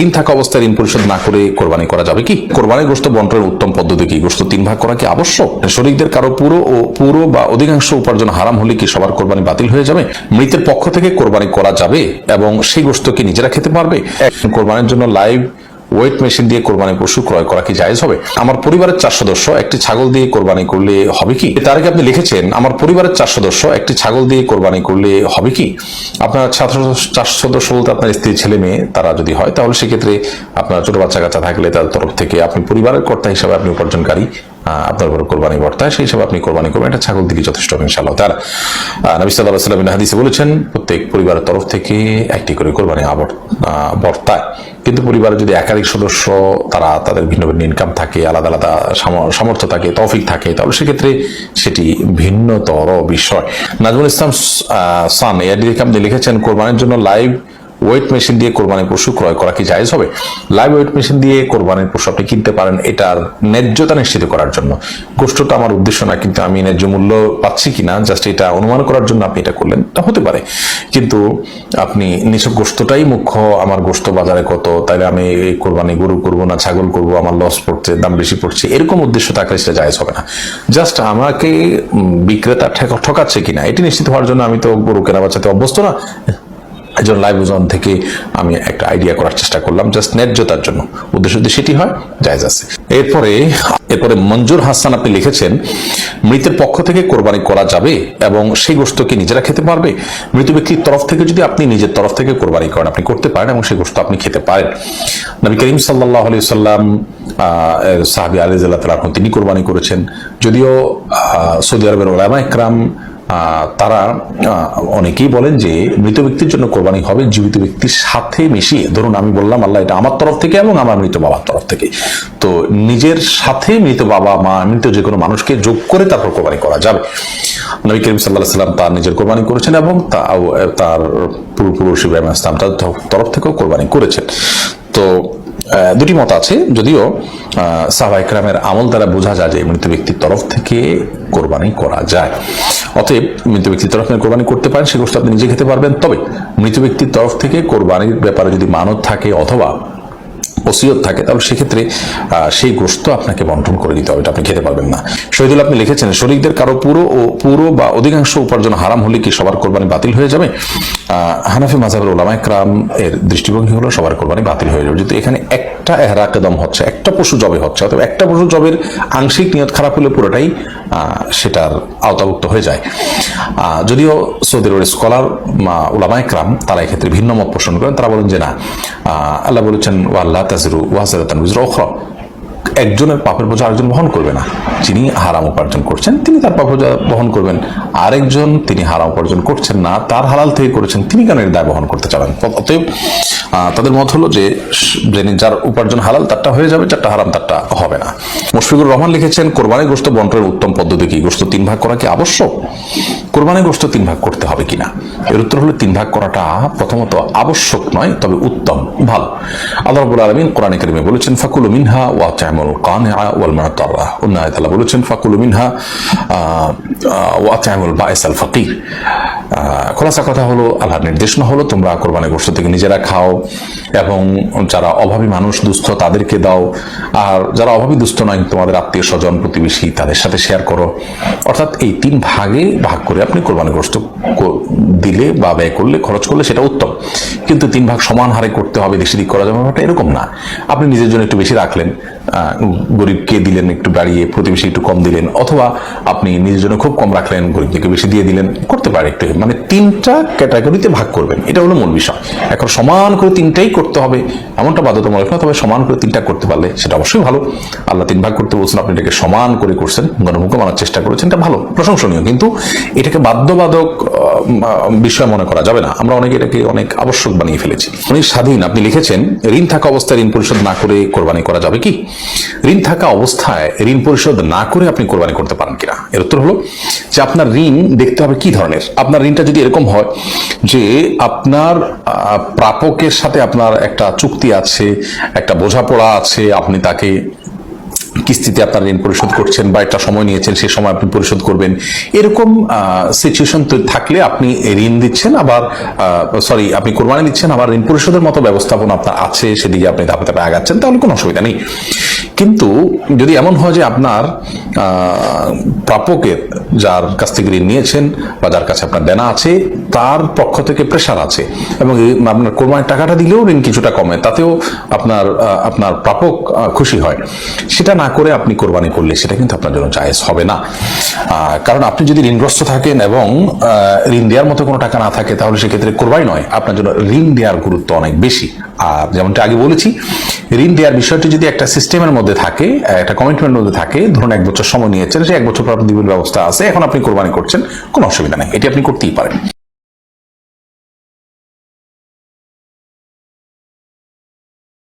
ঋণ থাকা অবস্থায় ঋণ পরিশোধ না করে কোরবানি করা যাবে কি? কোরবানির গোশত বন্টনের উত্তম পদ্ধতি কি? গোশত 3 ভাগ করা কি আবশ্যক? শরীকদের কারো পুরো বা অধিকাংশ উপার্জন হারাম হলে কি সবার কোরবানি বাতিল হয়ে যাবে? মৃতের পক্ষ থেকে কোরবানি করা যাবে এবং সেই গোশত কি নিজেরা খেতে পারবে? কোরবানির জন্য লাইভ ওয়েট মেশিন দিয়ে কোরবানি পশু ক্রয় করা কি জায়েজ হবে? আমার পরিবারের 4 সদস্য একটি ছাগল দিয়ে কোরবানি করলে হবে কি? তার আগে আপনি লিখেছেন আমার পরিবারের 4 সদস্য একটি ছাগল দিয়ে কোরবানি করলে হবে কি? আপনার 4 সদস্য বলতে আপনার স্ত্রী ছেলে মেয়ে তারা যদি হয় তাহলে সেক্ষেত্রে আপনার ছোট বাচ্চা কাচ্চা থাকলে তার তরফ থেকে আপনি পরিবারের কর্তা হিসাবে আপনি উপার্জনকারী, আপনার উপর কোরবানি বর্তায়, সেই হিসাবে আপনি কোরবানি করবেন। এটা ছাগল দিকে যথেষ্ট হবে ইনশাআল্লাহ তাআলা। নবী সাল্লাল্লাহু আলাইহি ওয়াসাল্লাম হাদিসে বলেছেন প্রত্যেক পরিবারের তরফ থেকে একটি করে কোরবানি বর্তায়। কিন্তু পরিবারে যদি একাধিক সদস্য তারা তাদের ভিন্ন ভিন্ন ইনকাম থাকে, আলাদা আলাদা সামর্থ্য থাকে, তৌফিক থাকে, তাহলে সেক্ষেত্রে সেটি ভিন্নতর বিষয়। নাজমুল ইসলাম সান আপনি লিখেছেন কোরবানির জন্য লাইভ ওয়েট মেশিন দিয়ে কোরবানির পশু ক্রয় করা কি জায়েজ হবে? লাইভ ওয়েট মেশিন দিয়ে কোরবানির পশু আপনি কিনতে পারেন এটার ন্যায্যতা নিশ্চিত করার জন্য। গোশতটা আমার উদ্দেশ্য না, কিন্তু আমি ন্যায্য মূল্য পাচ্ছি কিনা জাস্ট এটা অনুমান করার জন্য আপনি এটা করলেন, এটা হতে পারে। কিন্তু আপনি নিছক গোশতটাই মুখ্য, আমার গোশত বাজারে কত, তাইলে আমি এই কোরবানি গরু করবো না ছাগল করবো, আমার লস পড়ছে, দাম বেশি পড়ছে, এরকম উদ্দেশ্য থাকলে সেটা জায়েজ হবে না। জাস্ট আমাকে বিক্রেতা ঠকাচ্ছে কিনা এটি নিশ্চিত হওয়ার জন্য আমি তো গরু কেনা বাঁচাতে অভ্যস্ত না, একজন লাইভ ওজন থেকে আমি একটা আইডিয়া করার চেষ্টা করলাম জাস্ট ন্যায্যতার জন্য। উদ্দেশ্য যদি সেটি হয় জায়েজ আছে। এরপরে মঞ্জুর হাসান আপনি লিখেছেন মৃতের পক্ষ থেকে কোরবানি করা যাবে এবং সেই গোশত কি নিজেরা খেতে পারবে? মৃত ব্যক্তির তরফ থেকে যদি আপনি নিজের তরফ থেকে কোরবানি করেন আপনি করতে পারেন এবং সেই গোশত আপনি খেতে পারেন। নবী করিম সাল্লাল্লাহু আলাইহি ওয়াসাল্লাম সাহাবী আলী রাদিয়াল্লাহু তাআলা তিনি কোরবানি করেছেন। যদিও সৌদি আরবের উলামা ইকরাম তারা অনেকেই বলেন যে মৃত ব্যক্তির জন্য কোরবানি হবে জীবিত ব্যক্তির সাথে মিশিয়ে। ধরুন আমি বললাম আল্লাহ এটা আমার তরফ থেকে এবং আমার মৃত বাবার তরফ থেকে, তো নিজের সাথে মৃত বাবা মা মৃত যে কোনো মানুষকে যোগ করে তারপর কোরবানি করা যাবে। নবী করিম সাল্লাল্লাহু আলাইহি ওয়াসাল্লাম তার নিজের কোরবানি করেছেন এবং তার পূর্বপুরুষ ইব্রাহিম আলাইহিস সালাম তার তরফ থেকেও কোরবানি করেছেন। তো দুটি মত আছে, যদিও সাহাবা ইকরামের আমল দ্বারা বোঝা যায় যে মৃত ব্যক্তির তরফ থেকে কোরবানি করা যায়। অতএব মৃত ব্যক্তির তরফ থেকে কোরবানি করতে পারেন, সে গোশত আপনি নিজে খেতে পারবেন। তবে মৃত ব্যক্তির তরফ থেকে কোরবানির ব্যাপারে যদি মানত থাকে অথবা ওসিয়ত থাকে তাহলে সেক্ষেত্রে সেই গোশত আপনাকে বন্টন করে দিতে হবে, এটা আপনি খেতে পারবেন না। শহীদুল আপনি লিখেছেন শরীকদের কারো পুরো বা অধিকাংশ উপার্জন হারাম হলে কি সবার কোরবানি বাতিল হয়ে যাবে? হানাফি মাযহাবের উলামা ইকরাম এর দৃষ্টিভঙ্গি হলো সবার কোরবানি বাতিল হয়ে যাবে। যদি এখানে একটা ইহরাকে দম হচ্ছে, একটা পশু জবে হচ্ছে, অথবা একটা পশু জবের আংশিক নিয়ত খারাপ হলে পুরোটাই সেটার আওতাভুক্ত হয়ে যায়। যদিও সৌদি আরবের স্কলার উলামা ইকরাম তারা এক্ষেত্রে ভিন্ন মত পোষণ করেন। তারা বলেন যে না, আল্লাহ বলেছেন ওয়াল্লা তাজরু ওয়াজরাতান বিজরা উখরা, একজনের পাপের বোঝা আরেকজন বহন করবে না। যিনি হারাম উপার্জন করছেন তিনি তার পাপ বোঝা বহন করবেন, আরেকজন তিনি হারাম উপার্জন করছেন না, তার হালাল থেকে করেছেন, তিনি কেন এর দায় বহন করতে চাবেন? অতএব তাদের মত হলো যে যার উপার্জন হালাল তারটা হয়ে যাবে, যারটা হারাম তারটা হবে না। মুশফিকুর রহমান লিখেছেন কোরবানির গোশত বন্টনের উত্তম পদ্ধতি কি? গোশত 3 ভাগ করা কি আবশ্যক? কোরবানির গোশত 3 ভাগ করতে হবে কিনা? এর উত্তর হলো 3 ভাগ করাটা প্রথমত আবশ্যক নয়, তবে উত্তম, ভালো। আল্লাহ রাব্বুল আলামিন কোরআনে কারিমে বলেছেন ফাকুলু মিনহা ওয়া আত'ইমুল কানিআ ওয়াল মুতাররা। অন্য আয়াতে আল্লাহ বলেছেন ফাকুলু মিনহা ওয়া আত'ইমুল বাঈসাল ফাকির। খোলাসা কথা হলো আল্লাহর নির্দেশনা হলো তোমরা কোরবানির গোশত থেকে নিজেরা খাও এবং যারা অভাবী মানুষ দুস্থ তাদেরকে দাও, আর যারা অভাবী দুস্থ নয় তোমাদের আত্মীয় স্বজন প্রতিবেশী তাদের সাথে শেয়ার করো। অর্থাৎ এই 3 ভাগে ভাগ করে আপনি কোরবানির গোশত দিলে বা ব্যয় করলে খরচ করলে সেটা উত্তম। কিন্তু 3 ভাগ সমান হারে করতে হবে, বেশি দিক করা যাবে না, এরকম না। আপনি নিজের জন্য একটু বেশি রাখলেন, গরিবকে দিলেন একটু বাড়িয়ে, প্রতিবেশী একটু কম দিলেন, অথবা আপনি নিজের জন্য খুব কম রাখলেন, গরিবকে বেশি দিয়ে দিলেন, করতে পারে একটু। মানে 3টা ক্যাটাগরিতে ভাগ করবেন, এটা হলো মূল বিষয়। এখন সমান করে 3টাই করতে হবে এমনটা বাধ্যতামূলক না, তবে সমান করে 3টা করতে পারলে সেটা অবশ্যই ভালো। আল্লাহ 3 ভাগ করতে বলছেন, আপনি এটাকে সমান করে করছেন, গণমুখ মানার চেষ্টা করেছেন, এটা ভালো, প্রশংসনীয়। কিন্তু এটাকে বাধ্যবাধক বিষয় মনে করা যাবে না। আমরা অনেকে এটাকে অনেক আবশ্যক বানিয়ে ফেলেছি। উনি স্বাধীন আপনি লিখেছেন ঋণ থাকা অবস্থায় ঋণ পরিশোধ না করে কোরবানি করা যাবে কি? ঋণ থাকা অবস্থায় ঋণ পরিশোধ না করে আপনি কোরবানি করতে পারেন কিনা? এর উত্তর হলো যে আপনার ঋণ দেখতে হবে কি ধরনের। আপনার ঋণটা যদি এরকম হয় যে আপনার প্রাপকের সাথে আপনার একটা চুক্তি আছে, একটা বোঝাপড়া আছে, আপনি তাকে কিস্তিতে আপনার ঋণ পরিশোধ করছেন বা একটা সময় নিয়েছেন, সেই সময় আপনি পরিশোধ করবেন, এরকম সিচুয়েশন থাকলে আপনি ঋণ দিচ্ছেন, আবার আপনি কোরবানি দিচ্ছেন, আবার ঋণ পরিশোধের মতো ব্যবস্থাপনা আপনার আছে, সেদিকে আপনি ধাপে ধাপে আগাচ্ছেন, তাহলে কোনো অসুবিধা নেই। কিন্তু যদি এমন হয় যে আপনার প্রাপকের, যার কাছ থেকে ঋণ নিয়েছেন বা যার কাছে আপনার দেনা আছে, তার পক্ষ থেকে প্রেশার আছে এবং আপনার কোরবানির টাকাটা দিলেও ঋণ কিছুটা কমে, তাতেও আপনার প্রাপক খুশি হয়, সেটা না করে আপনি কোরবানি করলে সেটা কিন্তু আপনার জন্য জায়েজ হবে না। কারণ আপনি যদি ঋণগ্রস্ত থাকেন এবং ঋণ দেওয়ার মতো কোনো টাকা না থাকে, তাহলে সেক্ষেত্রে কোরবানি নয়, আপনার জন্য ঋণ দেওয়ার গুরুত্ব অনেক বেশি। আর যেমনটা আগে বলেছি, ঋণ দেওয়ার বিষয়টি যদি একটা সিস্টেমের মধ্যে থাকে, একটা কমিটমেন্টের মধ্যে থাকে, ধরুন 1 বছর সময় নিয়েছেন, সেই 1 বছর পর দিবের ব্যবস্থা আছে, এখন আপনি কোরবানি করছেন, কোনো অসুবিধা নেই, এটি আপনি করতেই পারেন।